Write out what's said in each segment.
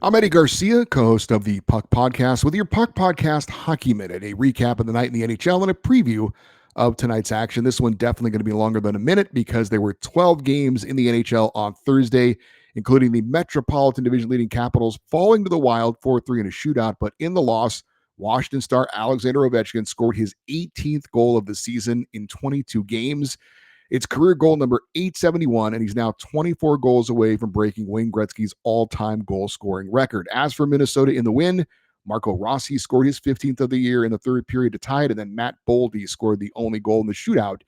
I'm Eddie Garcia, co-host of the Puck Podcast, with your Puck Podcast Hockey Minute, a recap of the night in the NHL and a preview of tonight's action. This one definitely going to be longer than a minute because there were 12 games in the NHL on Thursday, including the Metropolitan Division leading Capitals falling to the Wild 4-3 in a shootout. But in the loss, Washington star Alexander Ovechkin scored his 18th goal of the season in 22 games. It's career goal number 871, and he's now 24 goals away from breaking Wayne Gretzky's all-time goal-scoring record. As for Minnesota in the win, Marco Rossi scored his 15th of the year in the third period to tie it, and then Matt Boldy scored the only goal in the shootout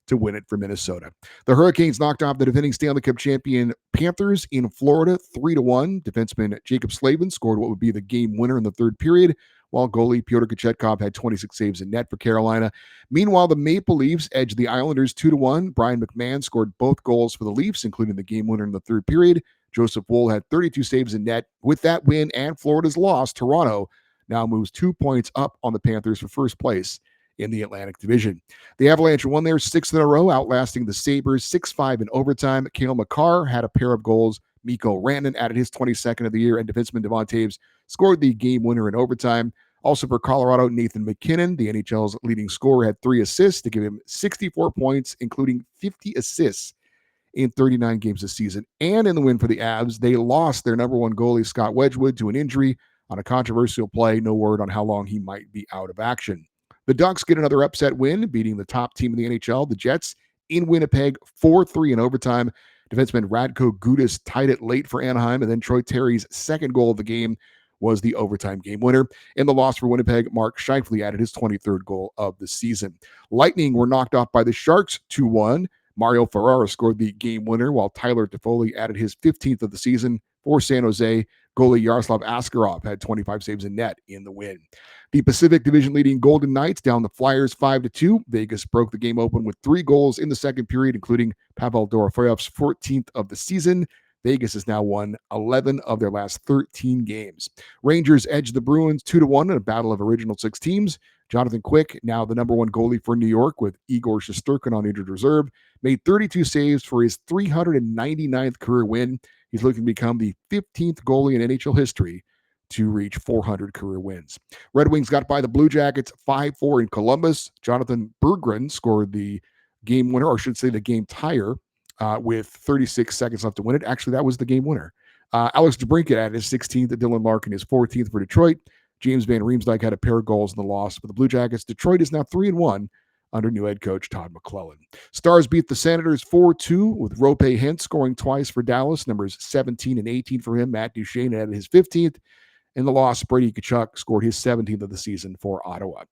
to win it for Minnesota. The Hurricanes knocked off the defending Stanley Cup champion Panthers in Florida 3-1. Defenseman Jacob Slavin scored what would be the game winner in the third period, while goalie Pyotr Kochetkov had 26 saves in net for Carolina. Meanwhile, the Maple Leafs edged the Islanders 2-1. Brian McMahon scored both goals for the Leafs, including the game winner in the third period. Joseph Woll had 32 saves in net. With that win and Florida's loss, Toronto now moves 2 points up on the Panthers for first place in the Atlantic Division. The Avalanche won their sixth in a row, outlasting the Sabres 6-5 in overtime. Cale Makar had a pair of goals. Mikko Rantanen added his 22nd of the year, and defenseman Devon Taves scored the game winner in overtime. Also for Colorado, Nathan MacKinnon, the NHL's leading scorer, had 3 assists to give him 64 points, including 50 assists in 39 games this season. And in the win for the Avs, they lost their number one goalie, Scott Wedgewood, to an injury on a controversial play. No word on how long he might be out of action. The Ducks get another upset win, beating the top team in the NHL, the Jets, in Winnipeg 4-3 in overtime. Defenseman Radko Gudas tied it late for Anaheim, and then Troy Terry's second goal of the game was the overtime game winner. In the loss for Winnipeg, Mark Scheifele added his 23rd goal of the season. Lightning were knocked off by the Sharks 2-1. Mario Ferrara scored the game winner, while Tyler Toffoli added his 15th of the season for San Jose. Goalie Yaroslav Askarov had 25 saves in net in the win. The Pacific Division leading Golden Knights down the Flyers 5-2. Vegas broke the game open with 3 goals in the second period, including Pavel Dorofeyev's 14th of the season. Vegas has now won 11 of their last 13 games. Rangers edged the Bruins 2-1 in a battle of original 6 teams. Jonathan Quick, now the number one goalie for New York with Igor Shesterkin on injured reserve, made 32 saves for his 399th career win. He's looking to become the 15th goalie in NHL history to reach 400 career wins. Red Wings got by the Blue Jackets 5-4 in Columbus. Jonathan Berggren scored the game winner, or I should say the game tire, with 36 seconds left to win it. Actually, that was the game winner. Alex DeBrincat added his 16th, Dylan Larkin his 14th for Detroit. James Van Riemsdyk had a pair of goals in the loss for the Blue Jackets. Detroit is now 3-1 under new head coach Todd McClellan. Stars beat the Senators 4-2 with Rope Hint scoring twice for Dallas, numbers 17 and 18 for him. Matt Duchene added his 15th. In the loss, Brady Tkachuk scored his 17th of the season for Ottawa.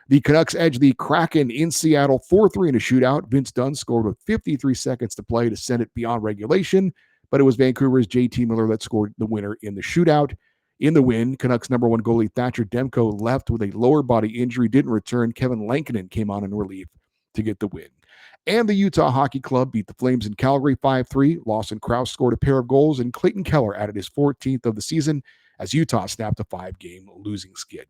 The Canucks edged the Kraken in Seattle 4-3 in a shootout. Vince Dunn scored with 53 seconds to play to send it beyond regulation, but it was Vancouver's JT Miller that scored the winner in the shootout. In the win, Canucks number one goalie Thatcher Demko left with a lower body injury, didn't return. Kevin Lankinen came on in relief to get the win. And the Utah Hockey Club beat the Flames in Calgary 5-3. Lawson Krause scored a pair of goals, and Clayton Keller added his 14th of the season as Utah snapped a 5-game losing skid.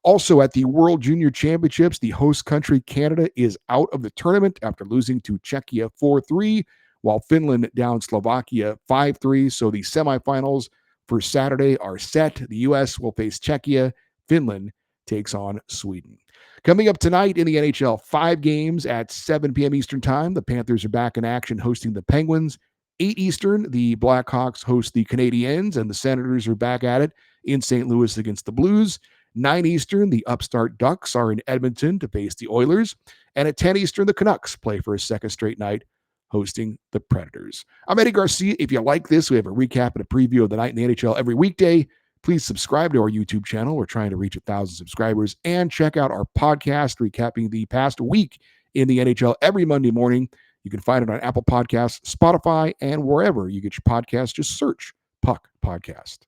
Also at the World Junior Championships, the host country Canada is out of the tournament after losing to Czechia 4-3, while Finland downed Slovakia 5-3. So the semifinals for Saturday are set. The U.S. will face Czechia. Finland takes on Sweden. Coming up tonight in the NHL, 5 games at 7 p.m. Eastern Time. The Panthers are back in action hosting the Penguins. 8 Eastern, the Blackhawks host the Canadiens, and the Senators are back at it in St. Louis against the Blues. 9 Eastern, the upstart Ducks are in Edmonton to face the Oilers. And at 10 Eastern, the Canucks play for a second straight night hosting the Predators. I'm Eddie Garcia. If you like this, we have a recap and a preview of the night in the NHL every weekday. Please subscribe to our YouTube channel. We're trying to reach 1,000 subscribers. And check out our podcast recapping the past week in the NHL every Monday morning. You can find it on Apple Podcasts, Spotify, and wherever you get your podcasts. Just search Puck Podcast.